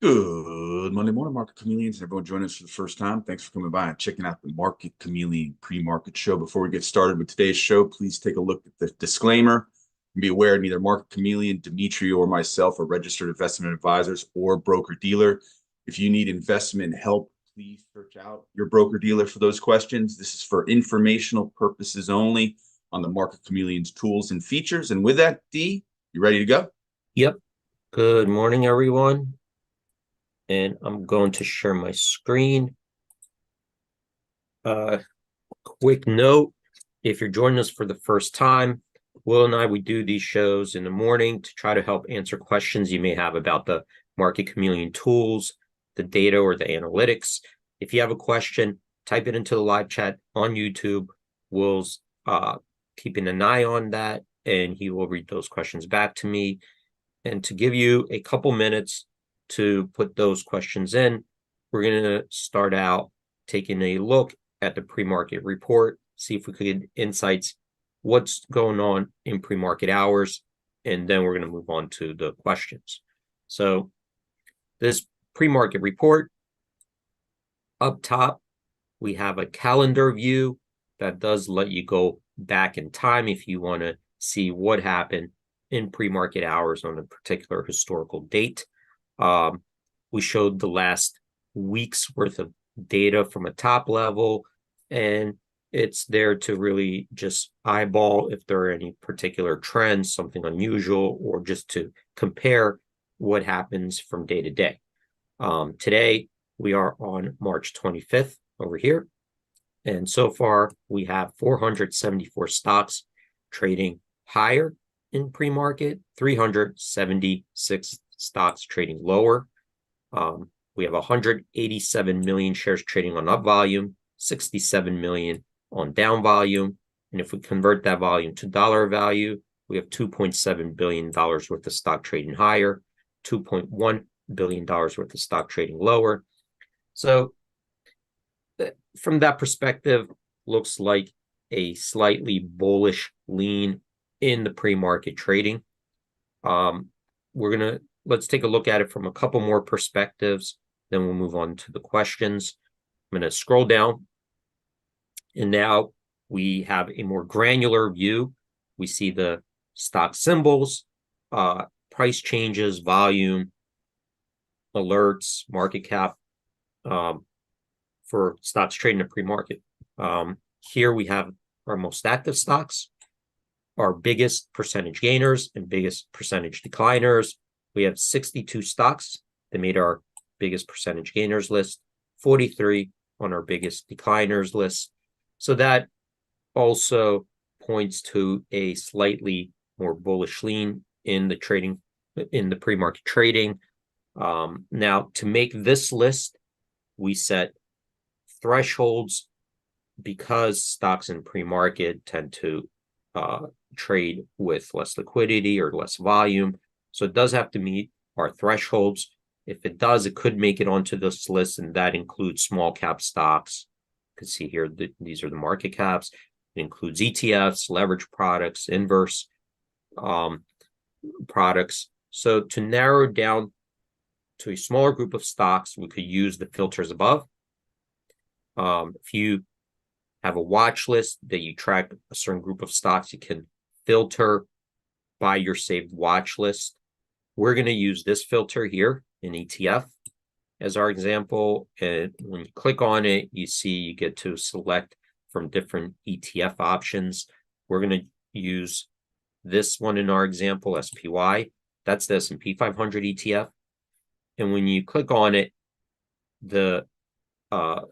Good Monday morning, Market Chameleons, and everyone joining us for the first time. Thanks for coming by and checking out the Market Chameleon pre-market show. Before we get started with today's show, please take a look at the disclaimer and be aware neither Market Chameleon, Dimitri, or myself are registered investment advisors or broker-dealer. If you need investment help, please search out your broker-dealer for those questions. This is for informational purposes only on the Market Chameleon's tools and features. And with that, D, you ready to go? Yep. Good morning, everyone. And I'm going to share my screen. Quick note, if you're joining us for the first time, Will and I, we do these shows in the morning to try to help answer questions you may have about the Market Chameleon tools, the data, or the analytics. If you have a question, type it into the live chat on YouTube. Will's keeping an eye on that, and he will read those questions back to me. And to give you a couple minutes to put those questions in, we're going to start out taking a look at the pre-market report, see if we could get insights, what's going on in pre-market hours, and then we're going to move on to the questions. So this pre-market report, up top, we have a calendar view that does let you go back in time if you want to see what happened in pre-market hours on a particular historical date. We showed the last week's worth of data from a top level, and it's there to really just eyeball if there are any particular trends, something unusual, or just to compare what happens from day to day. Today, we are on March 25th over here. And so far, we have 474 stocks trading higher in pre-market, 376 stocks trading lower. We have 187 million shares trading on up volume, 67 million on down volume. And if we convert that volume to dollar value, we have $2.7 billion worth of stock trading higher, $2.1 billion worth of stock trading lower. So from that perspective, looks like a slightly bullish lean in the pre-market trading. Let's take a look at it from a couple more perspectives, then we'll move on to the questions. I'm going to scroll down, and now we have a more granular view. We see the stock symbols, price changes, volume, alerts, market cap for stocks trading in pre-market. Here we have our most active stocks, our biggest percentage gainers and biggest percentage decliners. We have 62 stocks that made our biggest percentage gainers list, 43 on our biggest decliners list. So that also points to a slightly more bullish lean in the trading, in the pre-market trading. Now, to make this list, we set thresholds because stocks in pre-market tend to trade with less liquidity or less volume. So it does have to meet our thresholds. If it does, it could make it onto this list, and that includes small cap stocks. You can see here, these are the market caps. It includes ETFs, leverage products, inverse products. So to narrow down to a smaller group of stocks, we could use the filters above. If you have a watch list that you track a certain group of stocks, you can filter by your saved watch list. We're going to use this filter here in ETF as our example. And when you click on it, you see you get to select from different ETF options. We're going to use this one in our example, SPY. That's the S&P 500 ETF. And when you click on it, the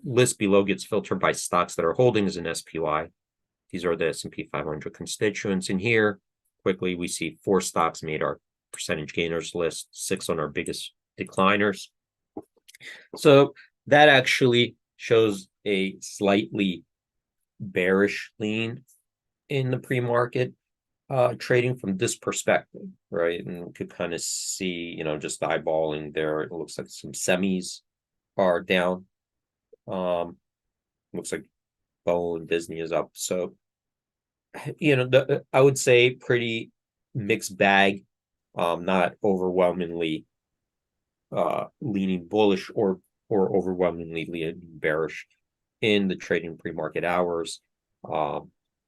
list below gets filtered by stocks that are holdings in SPY. These are the S&P 500 constituents. And here, quickly, we see 4 stocks made our percentage gainers list, 6 on our biggest decliners. So that actually shows a slightly bearish lean in the pre-market trading from this perspective, right? And we could kind of see, just eyeballing there, it looks like some semis are down. Looks like Bow and Disney is up. So, I would say pretty mixed bag, not overwhelmingly leaning bullish or overwhelmingly leaning bearish in the trading pre-market hours.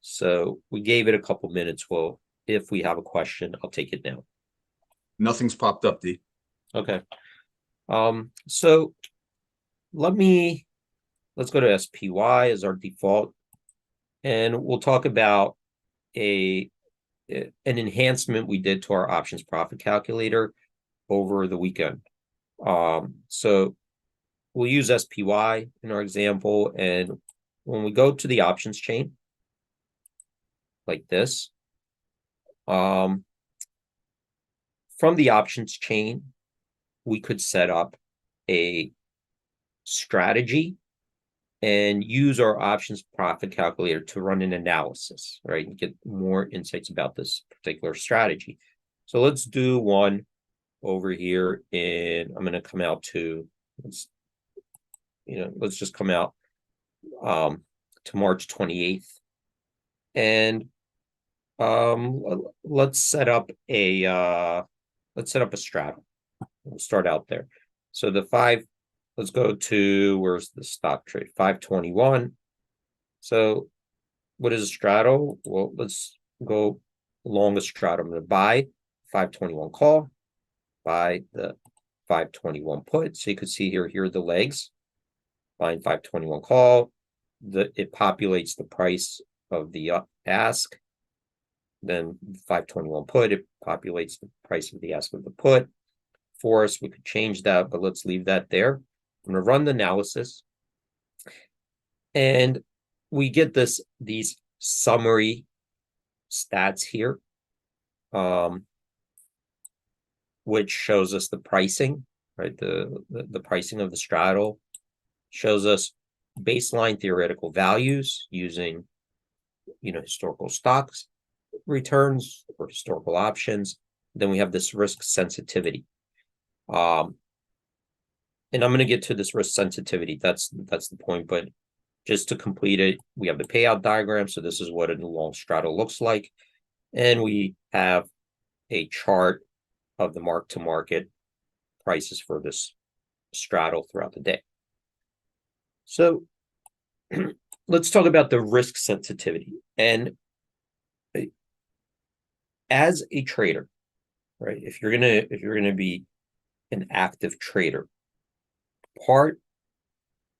So we gave it a couple minutes. Well, if we have a question, I'll take it now. Nothing's popped up, D. Okay. So let's go to SPY as our default, and we'll talk about an enhancement we did to our options profit calculator over the weekend. So we'll use SPY in our example, and when we go to the options chain like this, from the options chain, we could set up a strategy and use our options profit calculator to run an analysis, right? And get more insights about this particular strategy. So let's do one over here and I'm going to come out to, let's just come out to March 28th. And let's set up a straddle. We'll start out there. So let's go to, where's the stock trade? 521. So what is a straddle? Well, let's go long a straddle. I'm going to buy 521 call, buy the 521 put. So you can see here are the legs. Buying 521 call. It populates the price of the ask. Then 521 put, it populates the price of the ask of the put. For us, we could change that, but let's leave that there. I'm going to run the analysis. And we get these summary stats here, which shows us the pricing, right? The pricing of the straddle shows us baseline theoretical values using, historical stocks returns or historical options. Then we have this risk sensitivity. And I'm going to get to this risk sensitivity. That's the point. But just to complete it, we have the payout diagram. So this is what a long straddle looks like. And we have a chart of the mark-to-market prices for this straddle throughout the day. So let's talk about the risk sensitivity. And as a trader, right, if you're gonna be an active trader,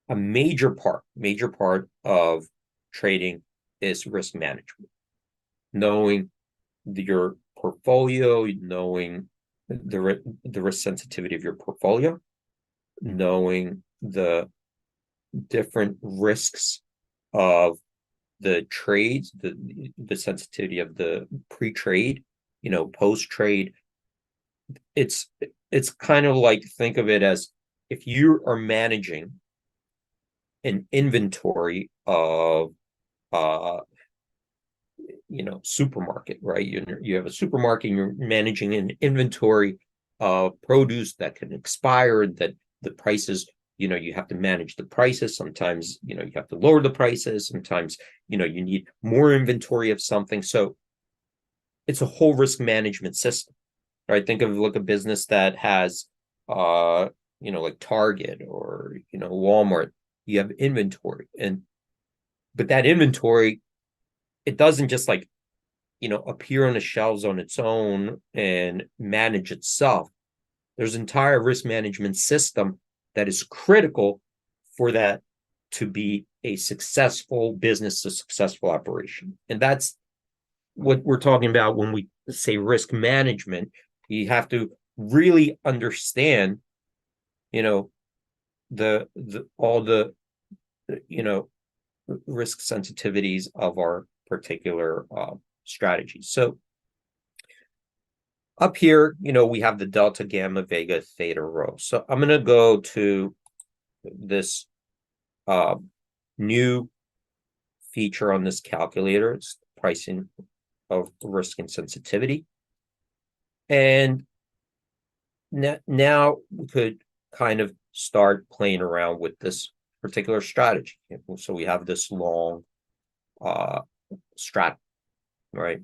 a major part of trading is risk management. Knowing your portfolio, knowing the risk sensitivity of your portfolio, knowing the different risks of the trades, the sensitivity of the pre-trade, post-trade. It's kind of like, think of it as if you are managing an inventory of supermarket, right? You have a supermarket, you're managing an inventory of produce that can expire, that the prices, you have to manage the prices. Sometimes, you have to lower the prices. Sometimes, you need more inventory of something. So it's a whole risk management system, right? Think of like a business that has, like Target or, Walmart. You have inventory, but that inventory, it doesn't just appear on the shelves on its own and manage itself. There's an entire risk management system that is critical for that to be a successful business, a successful operation. And that's what we're talking about when we say risk management. You have to really understand, all the risk sensitivities of our particular strategies. So up here, we have the delta, gamma, vega, theta, rho. So I'm going to go to this new feature on this calculator. It's pricing of risk and sensitivity. And now we could kind of start playing around with this particular strategy. So we have this long strat, right?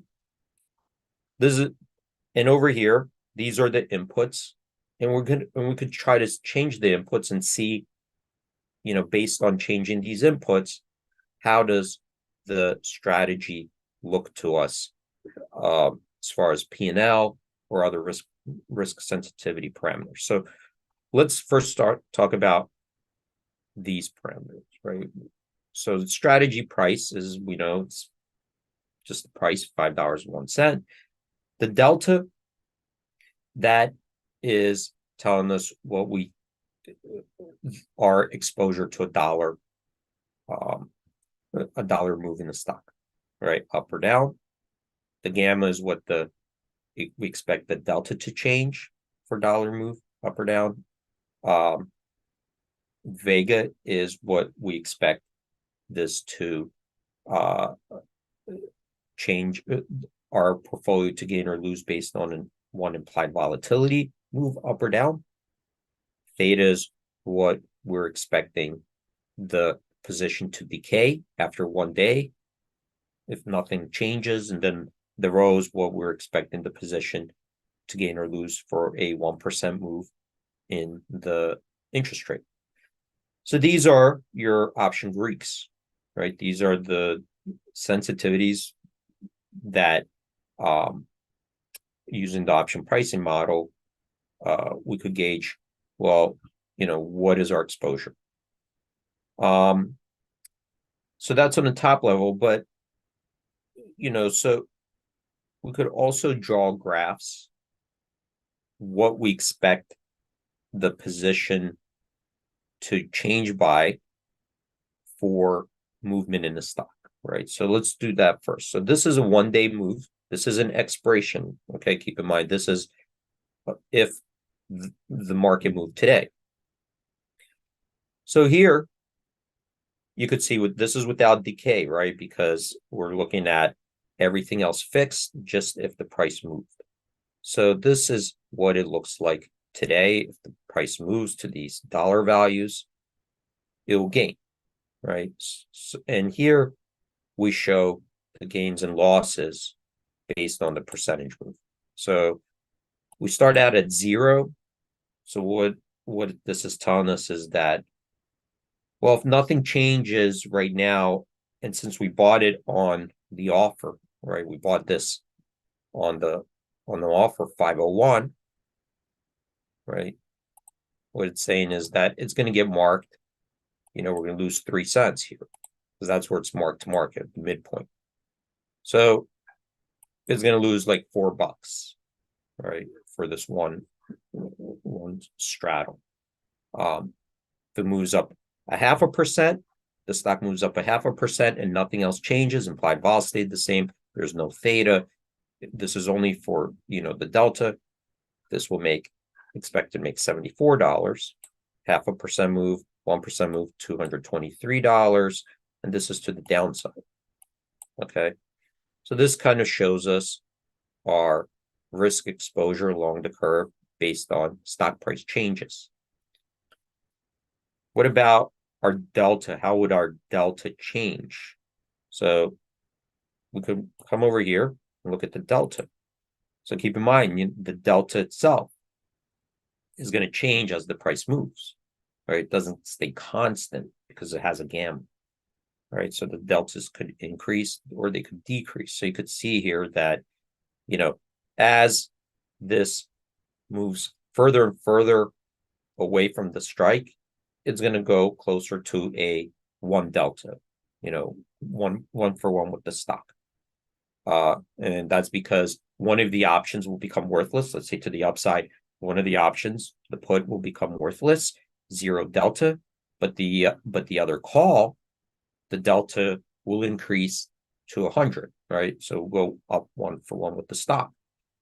And over here, these are the inputs and we could try to change the inputs and see, based on changing these inputs, how does the strategy look to us as far as P&L or other risk sensitivity parameters. So let's first talk about these parameters, right? So the strategy price is, we know, it's just the price, $5.01. The delta, that is telling us what our exposure to a dollar move in the stock, right? Up or down. The gamma is what we expect the delta to change for dollar move up or down. Vega is what we expect this to change our portfolio to gain or lose based on one implied volatility move up or down. Theta is what we're expecting the position to decay after 1 day if nothing changes, and then the rho is what we're expecting the position to gain or lose for a 1% move in the interest rate. So these are your option Greeks, right? These are the sensitivities that using the option pricing model, we could gauge, well, what is our exposure? So that's on the top level, but, so we could also draw graphs, what we expect the position to change by for movement in the stock, right? So let's do that first. So this is a 1 day move. This is an expiration. Okay, keep in mind, this is if the market moved today. So here you could see this is without decay, right? Because we're looking at everything else fixed, just if the price moved. So this is what it looks like today. If the price moves to these dollar values, it will gain, right? So, and here we show the gains and losses based on the percentage move. So we start out at 0. So what this is telling us is that, well, if nothing changes right now, and since we bought it on the offer, right? We bought this on the offer 501, right? What it's saying is that it's going to get marked. We're going to lose 3 cents here because that's where it's marked to market, the midpoint. So it's going to lose like $4, right, for this one straddle. If it moves up 0.5%, the stock moves up 0.5%, and nothing else changes. Implied vol stayed the same. There's no theta. This is only for the delta. This will expect to make $74. 0.5% move, 1% move, $223, and this is to the downside. Okay, so this kind of shows us our risk exposure along the curve based on stock price changes. What about our delta? How would our delta change? So we could come over here and look at the delta. So keep in mind, the delta itself is going to change as the price moves, right? It doesn't stay constant because it has a gamma, right? So the deltas could increase or they could decrease. So you could see here that, as this moves further and further away from the strike, it's going to go closer to a 1 delta, one for one with the stock. And that's because one of the options will become worthless. Let's say to the upside, one of the options, the put, will become worthless, 0 delta, but the other call, the delta will increase to 100, right? So we'll go up 1 for 1 with the stock.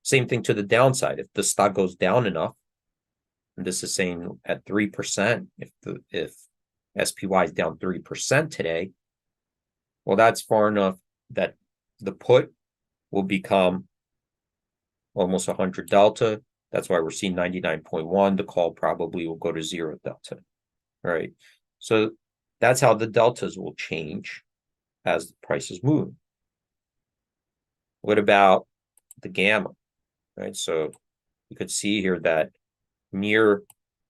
Same thing to the downside. If the stock goes down enough, and this is saying at 3%, if SPY is down 3% today, well, that's far enough that the put will become almost 100 delta. That's why we're seeing 99.1. The call probably will go to 0 delta, right? So that's how the deltas will change as the prices move. What about the gamma, right? So you could see here that near,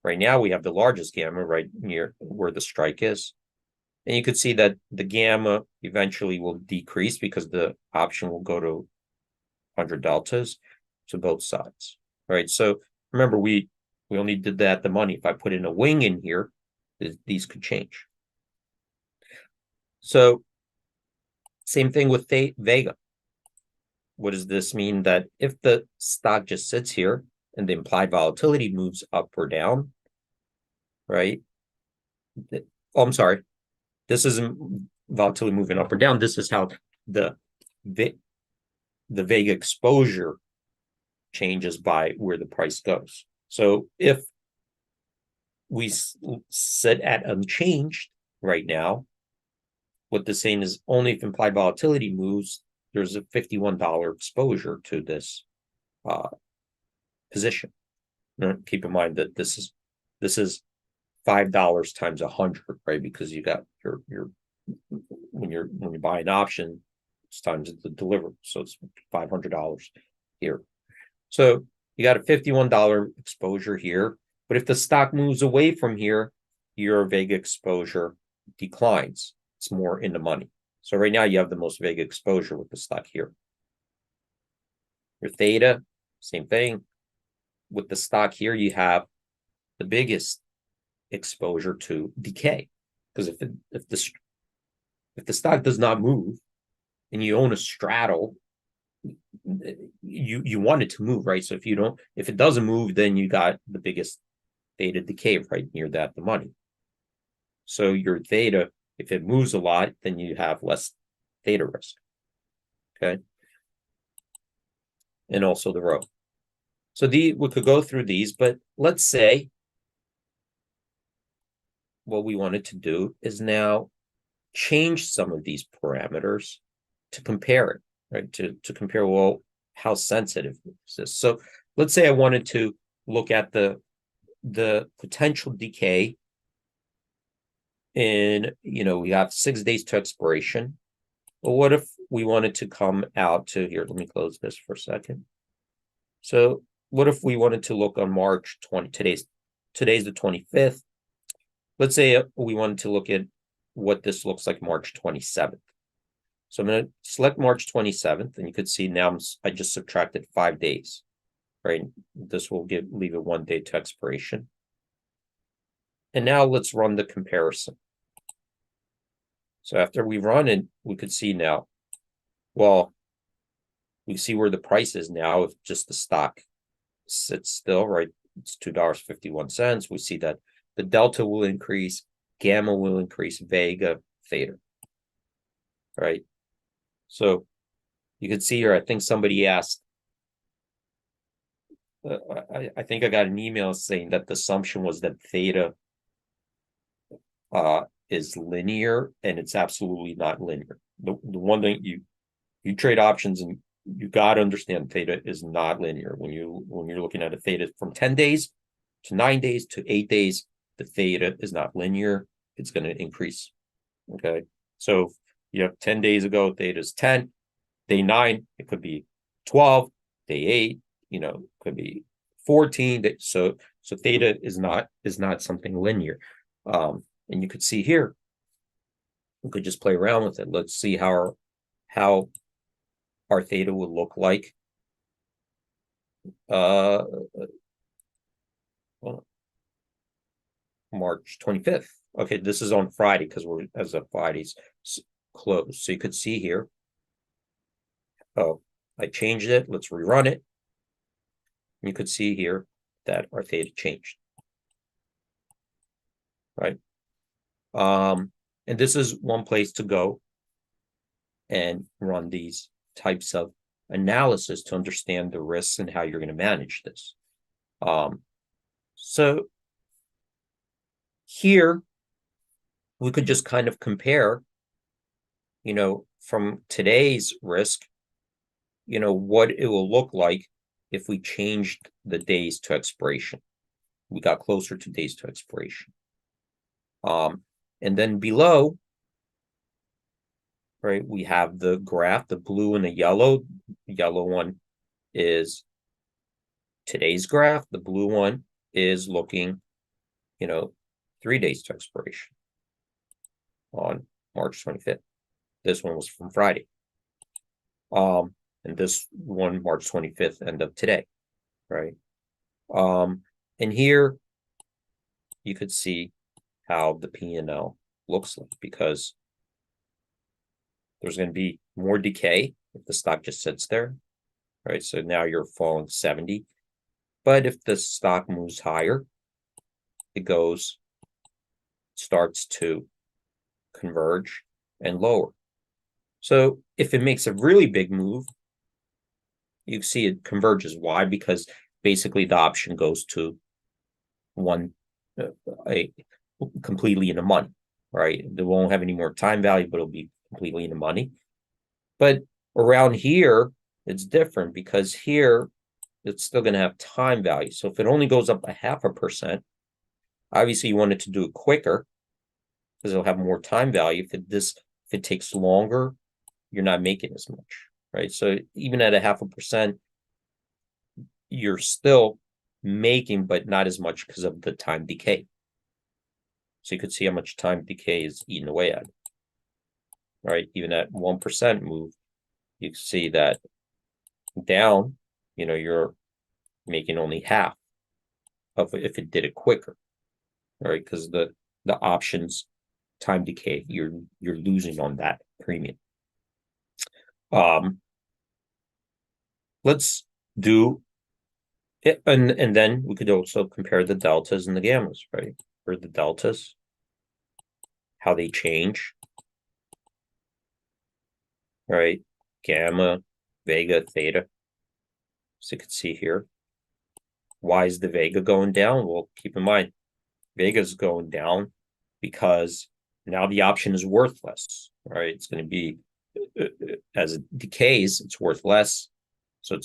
right now we have the largest gamma right near where the strike is. And you could see that the gamma eventually will decrease because the option will go to 100 deltas to both sides, right? So remember, we only did that at the money. If I put in a wing in here, these could change. So same thing with Vega. What does this mean? That if the stock just sits here and the implied volatility moves up or down, right? Oh, I'm sorry. This isn't volatility moving up or down. This is how the Vega exposure changes by where the price goes. So if we sit at unchanged right now, what this saying is only if implied volatility moves, there's a $51 exposure to this position. Keep in mind that this is $5 times 100, right? Because you got your when you buy an option, it's times the deliver, so it's $500 here. So you got a $51 exposure here, but if the stock moves away from here, your Vega exposure declines. It's more in the money. So right now you have the most Vega exposure with the stock here. Your theta, same thing. With the stock here, you have the biggest exposure to decay, because if the stock does not move and you own a straddle, you want it to move, right? So if it doesn't move, then you got the biggest theta decay right near that, the money. So your theta, if it moves a lot, then you have less theta risk. Okay. And also the row. So we could go through these, but let's say what we wanted to do is now change some of these parameters to compare it, right? To compare, well, how sensitive is this? So let's say I wanted to look at the potential decay in, we have 6 days to expiration. Well, what if we wanted to come out to here? Let me close this for a second. So what if we wanted to look on March 20? Today's the 25th. Let's say we wanted to look at what this looks like March 27th. So I'm going to select March 27th, and you could see now I just subtracted 5 days, right? This will leave it 1 day to expiration. And now let's run the comparison. So after we run it, we could see now, well, we see where the price is now if just the stock sits still, right? It's $2.51. We see that the delta will increase, gamma will increase, Vega, theta, right? So you can see here, I think somebody asked, I think I got an email saying that the assumption was that theta is linear, and it's absolutely not linear. The one thing you trade options, and you got to understand theta is not linear. When you're looking at a theta from 10 days to 9 days to 8 days, the theta is not linear. It's going to increase. Okay. So you have 10 days ago, theta is 10. Day 9, it could be 12. Day 8, could be 14. So theta is not something linear. And you could see here, we could just play around with it. Let's see how our theta would look like. March 25th. Okay, this is on Friday because we're as of Friday's close. So you could see here. Oh, I changed it. Let's rerun it. You could see here that our theta changed. Right. And this is one place to go and run these types of analysis to understand the risks and how you're going to manage this. So here we could just kind of compare, from today's risk, what it will look like if we changed the days to expiration. We got closer to days to expiration. And then below, right, we have the graph, the blue and the yellow. The yellow one is today's graph. The blue one is looking, 3 days to expiration on March 25th. This one was from Friday. And this one, March 25th, end of today, right? And here you could see how the P&L looks like, because there's going to be more decay if the stock just sits there, right? So now you're falling 70. But if the stock moves higher, it starts to converge and lower. So if it makes a really big move, you see it converges. Why? Because basically the option goes to completely in the money, right? They won't have any more time value, but it'll be completely in the money. But around here, it's different, because here it's still going to have time value. So if it only goes up 0.5%, obviously you want it to do it quicker, because it'll have more time value. If it takes longer, you're not making as much, right? So even at 0.5%, you're still making, but not as much because of the time decay. So you could see how much time decay is eaten away at, right? Even at 1% move, you can see that down, you're making only half of it if it did it quicker, right? Because the options time decay, you're losing on that premium. Let's do it, and then we could also compare the deltas and the gammas, right? For the deltas, how they change, right? Gamma, vega, theta. So you can see here, why is the vega going down? Well, keep in mind, vega is going down because now the option is worth less, right? It's going to be, as it decays, it's worth less. So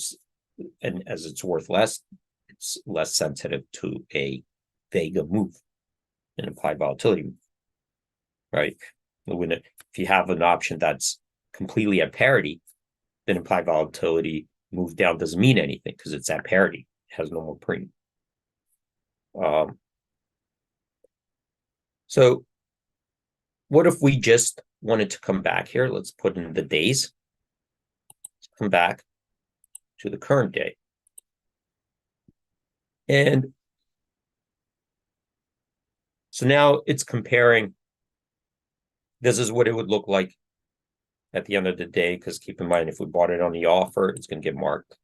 and as it's worth less, it's less sensitive to a vega move, an implied volatility move, right? If you have an option that's completely at parity, then implied volatility move down doesn't mean anything, because it's at parity. It has no more premium. So what if we just wanted to come back here? Let's put in the days. Let's come back to the current day. And so now it's comparing. This is what it would look like at the end of the day, because keep in mind, if we bought it on the offer, it's going to get marked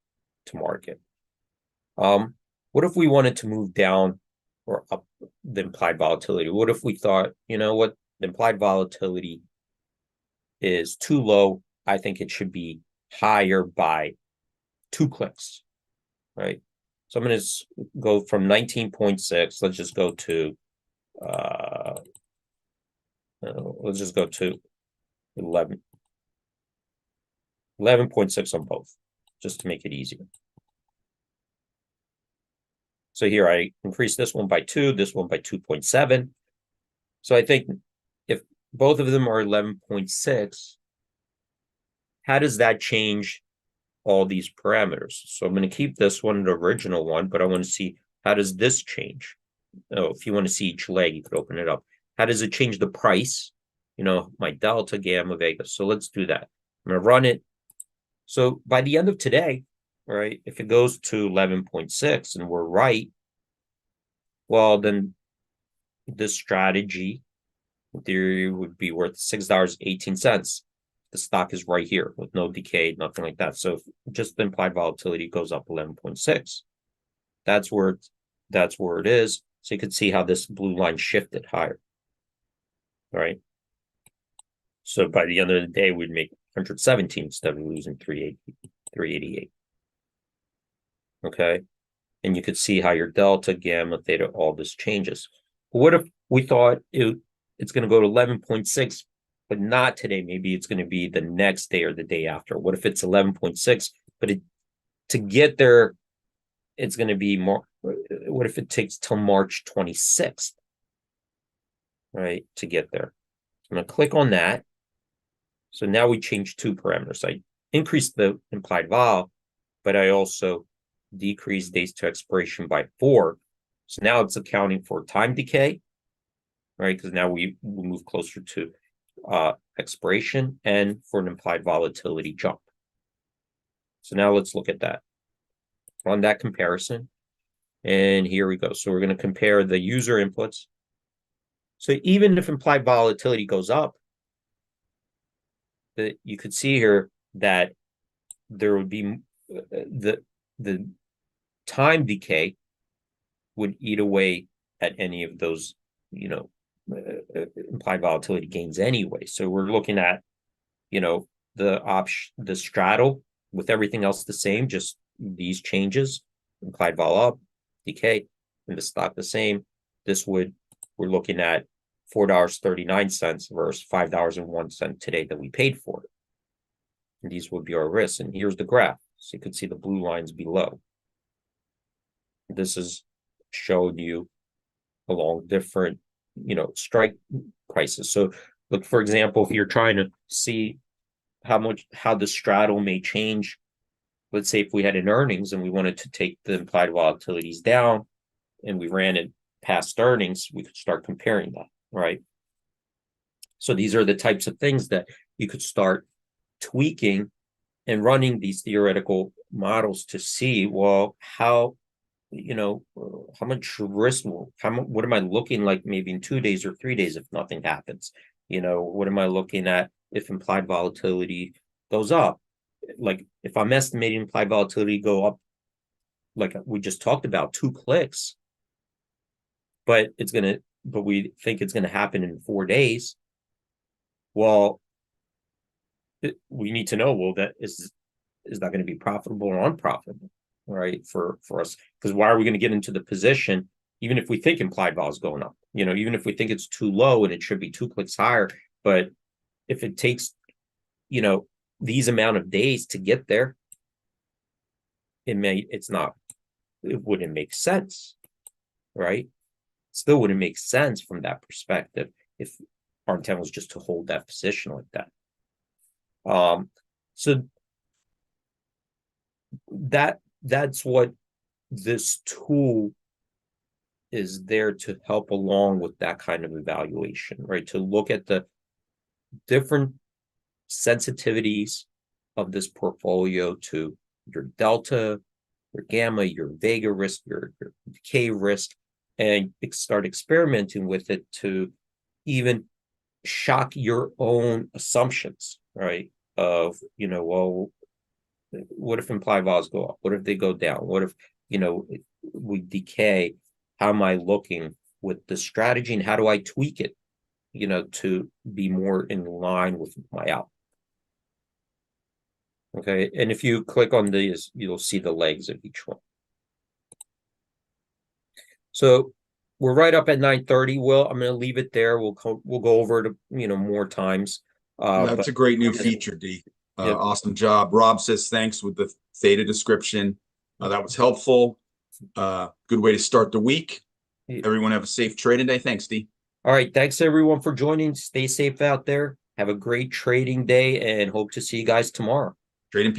to market. What if we wanted to move down or up the implied volatility? What if we thought, what, the implied volatility is too low, I think it should be higher by 2 clicks, right? So I'm going to go from 19.6. Let's just go to, let's just go to 11.6 on both, just to make it easier. So here I increase this one by 2, this one by 2.7. So I think if both of them are 11.6, how does that change all these parameters? So I'm going to keep this one, the original one, but I want to see, how does this change? Oh, if you want to see each leg, you could open it up. How does it change the price? My delta, gamma, vega. So let's do that. I'm going to run it. So by the end of today, right, if it goes to 11.6 and we're right, well, then this strategy in theory would be worth $6.18. The stock is right here with no decay, nothing like that. So just the implied volatility goes up 11.6. That's where it is. So you can see how this blue line shifted higher. All right. So by the end of the day, we'd make 117 instead of losing 388. Okay. And you could see how your delta, gamma, theta, all this changes. But what if we thought it's going to go to 11.6, but not today? Maybe it's going to be the next day or the day after. What if it's 11.6, but to get there, it's going to be more? What if it takes till March 26th, right, to get there? I'm going to click on that. So now we change 2 parameters. I increased the implied vol, but I also decreased days to expiration by 4. So now it's accounting for time decay, right? Because now we move closer to expiration and for an implied volatility jump. So now let's look at that. Run that comparison. And here we go. So we're going to compare the user inputs. So even if implied volatility goes up, you could see here that there would be the time decay would eat away at any of those, implied volatility gains anyway. So we're looking at, the straddle with everything else the same, just these changes, implied vol up, decay, and the stock the same. We're looking at $4.39 versus $5.01 today that we paid for it. And these would be our risks. And here's the graph. So you can see the blue lines below. This is showing you along different, strike prices. So look, for example, if you're trying to see how the straddle may change, let's say if we had an earnings and we wanted to take the implied volatilities down and we ran it past earnings, we could start comparing that, right? So these are the types of things that you could start tweaking and running these theoretical models to see, well, how much risk, what am I looking like maybe in 2 days or 3 days if nothing happens? What am I looking at if implied volatility goes up? Like if I'm estimating implied volatility go up, like we just talked about, 2 clicks, but we think it's gonna happen in 4 days. Well, we need to know, well, that is that going to be profitable or unprofitable, right? For us, because why are we going to get into the position, even if we think implied vol is going up, even if we think it's too low and it should be 2 clicks higher, but if it takes, these amount of days to get there, it wouldn't make sense, right? Still wouldn't make sense from that perspective if our intent was just to hold that position like that. So that's what this tool is there to help along with that kind of evaluation, right? To look at the different sensitivities of this portfolio to your delta, your gamma, your vega risk, your decay risk, and start experimenting with it to even shock your own assumptions, right? Of, well, what if implied vols go up? What if they go down? What if, we decay? How am I looking with the strategy and how do I tweak it, to be more in line with my out? Okay. And if you click on these, you'll see the legs of each one. So we're right up at 9:30. Will, I'm going to leave it there. We'll go over it, more times. That's a great new feature, D. Yep. Awesome job. Rob says thanks with the theta description. That was helpful. Good way to start the week. Everyone have a safe trading day. Thanks, D. All right. Thanks, everyone, for joining. Stay safe out there. Have a great trading day and hope to see you guys tomorrow. Trading.